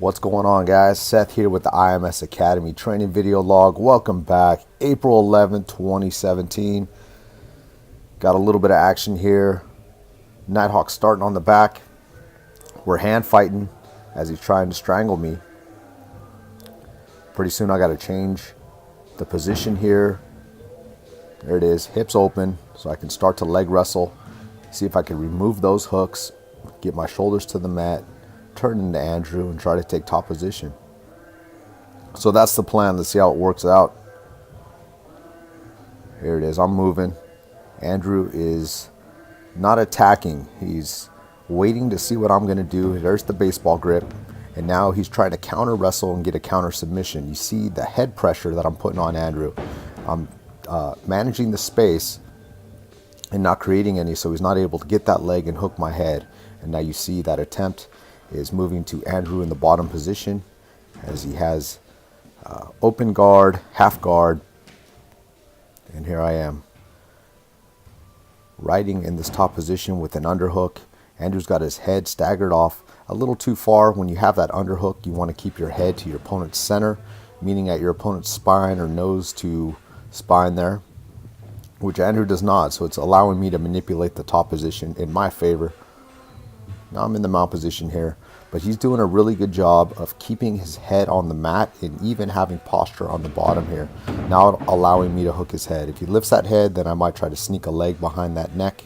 What's going on, guys? Seth here with the IMS Academy training video log. Welcome back. April 11th, 2017. Got a little bit of action here. Nighthawk starting on the back. We're hand fighting as he's trying to strangle me. Pretty soon I got to change the position here. There it is, hips open, so I can start to leg wrestle. See if I can remove those hooks, get my shoulders to the mat, turn into Andrew and try to take top position. So that's the plan. Let's see how it works out. Here it is, I'm moving. Andrew is not attacking. He's waiting to see what I'm going to do. There's the baseball grip. And now he's trying to counter wrestle and get a counter submission. You see the head pressure that I'm putting on Andrew. I'm managing the space and not creating any, so he's not able to get that leg and hook my head. And now you see that attempt is moving to Andrew in the bottom position as he has open guard, half guard, and here I am riding in this top position with an underhook. Andrew's got his head staggered off a little too far. When you have that underhook, you want to keep your head to your opponent's center, meaning at your opponent's spine or nose to spine there, which Andrew does not, so it's allowing me to manipulate the top position in my favor. Now I'm in the mount position here, but he's doing a really good job of keeping his head on the mat and even having posture on the bottom here, now allowing me to hook his head. If he lifts that head, then I might try to sneak a leg behind that neck,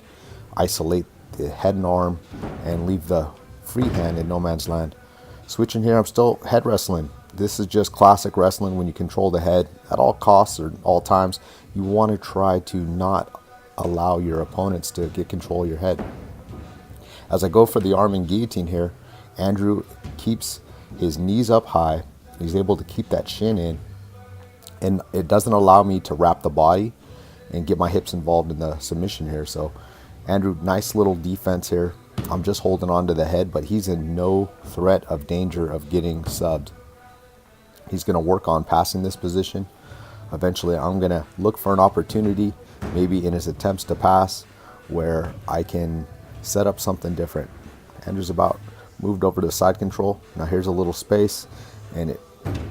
isolate the head and arm, and leave the free hand in no man's land. Switching here, I'm still head wrestling. This is just classic wrestling when you control the head at all costs or all times. You want to try to not allow your opponents to get control of your head. As I go for the arm and guillotine here, Andrew keeps his knees up high. He's able to keep that shin in, and it doesn't allow me to wrap the body and get my hips involved in the submission here. So Andrew, nice little defense here. I'm just holding on to the head, but he's in no threat of danger of getting subbed. He's going to work on passing this position. Eventually, I'm going to look for an opportunity, maybe in his attempts to pass, where I can set up something different. Andrew's about moved over to side control. Now here's a little space, and it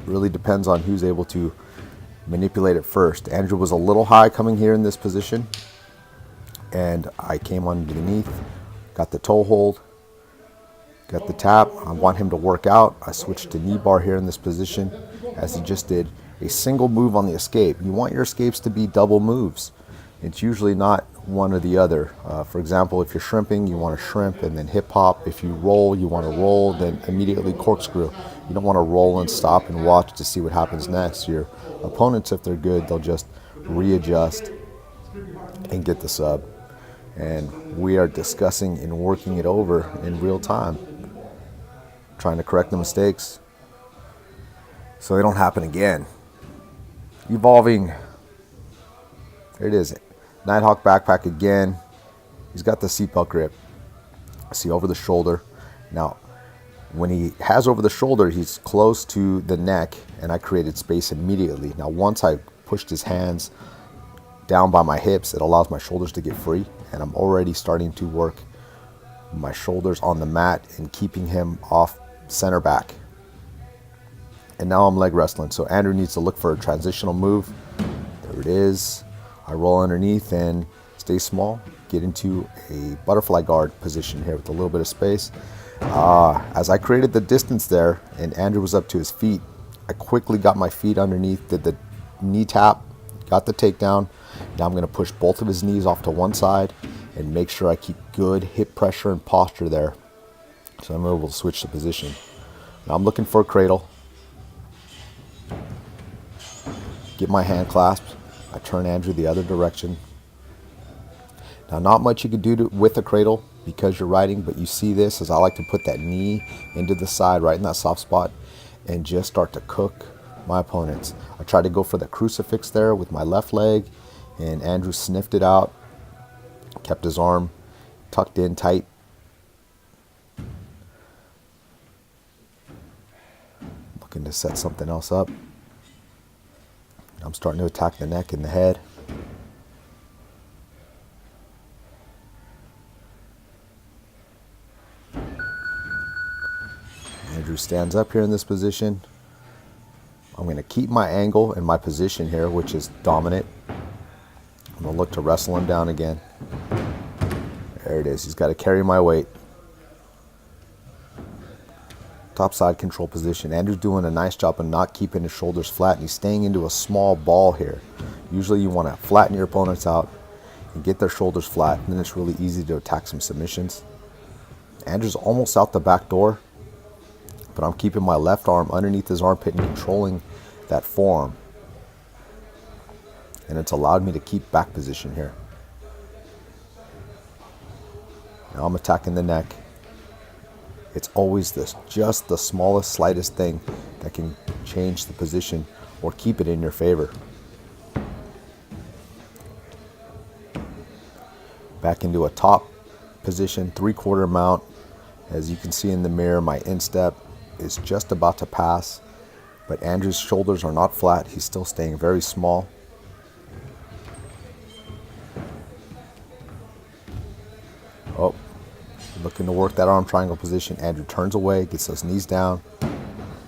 really depends on who's able to manipulate it first. Andrew was a little high coming here in this position, and I came underneath, got the toe hold, got the tap. I want him to work out. I switched to knee bar here in this position as he just did a single move on the escape. You want your escapes to be double moves. It's usually not one or the other. For example, if you're shrimping, you want to shrimp and then hip hop. If you roll, you want to roll, then immediately corkscrew. You don't want to roll and stop and watch to see what happens next. Your opponents, if they're good, they'll just readjust and get the sub. And we are discussing and working it over in real time, trying to correct the mistakes so they don't happen again. Evolving. There it is. Nighthawk backpack again. He's got the seatbelt grip. See, over the shoulder. Now, when he has over the shoulder, he's close to the neck, and I created space immediately. Now, once I pushed his hands down by my hips, it allows my shoulders to get free, and I'm already starting to work my shoulders on the mat and keeping him off center back. And now I'm leg wrestling, so Andrew needs to look for a transitional move. There it is. I roll underneath and stay small, get into a butterfly guard position here with a little bit of space. As I created the distance there and Andrew was up to his feet, I quickly got my feet underneath, did the knee tap, got the takedown. Now I'm going to push both of his knees off to one side and make sure I keep good hip pressure and posture there, so I'm able to switch the position. Now I'm looking for a cradle. Get my hand clasped. I turn Andrew the other direction. Now, not much you can do with a cradle because you're riding, but you see this as I like to put that knee into the side right in that soft spot and just start to cook my opponents. I tried to go for the crucifix there with my left leg, and Andrew sniffed it out, kept his arm tucked in tight. Looking to set something else up. I'm starting to attack the neck and the head. Andrew Andrew stands up here in this position. I'm going to keep my angle and my position here, which is dominant. I'm going to look to wrestle him down again. There it is. He's got to carry my weight. Top side control position. Andrew's doing a nice job of not keeping his shoulders flat, and he's staying into a small ball here. Usually you want to flatten your opponents out and get their shoulders flat, and then it's really easy to attack some submissions. Andrew's almost out the back door, but I'm keeping my left arm underneath his armpit and controlling that forearm. And it's allowed me to keep back position here. Now I'm attacking the neck. It's always just the smallest, slightest thing that can change the position or keep it in your favor. Back into a top position, 3/4 mount. As you can see in the mirror, my instep is just about to pass, but Andrew's shoulders are not flat. He's still staying very small. Oh, looking to work that arm triangle position. Andrew turns away, gets those knees down.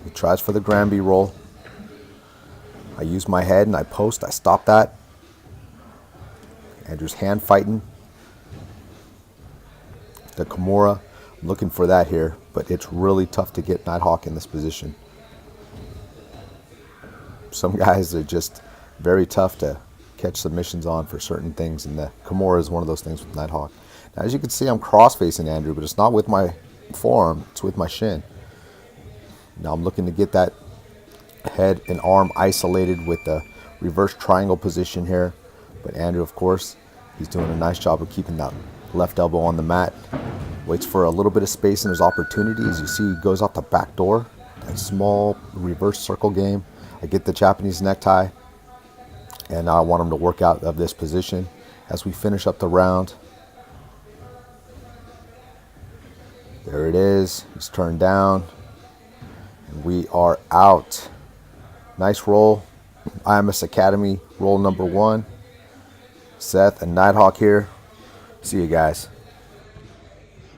He tries for the Granby roll. I use my head and I post. I stop that. Andrew's hand fighting. The Kimura. I'm looking for that here, but it's really tough to get Nighthawk in this position. Some guys are just very tough to catch submissions on for certain things, and the Kimura is one of those things with Nighthawk. Now, as you can see, I'm cross-facing Andrew, but it's not with my forearm, it's with my shin. Now I'm looking to get that head and arm isolated with the reverse triangle position here, but Andrew, of course, he's doing a nice job of keeping that left elbow on the mat. Waits for a little bit of space in his opportunity. As you see, he goes out the back door. That small reverse circle game. I get the Japanese necktie, and I want him to work out of this position as we finish up the round. There it is. He's turned down, and we are out. Nice roll. IMS Academy roll number 1. Seth and Nighthawk here. See you guys.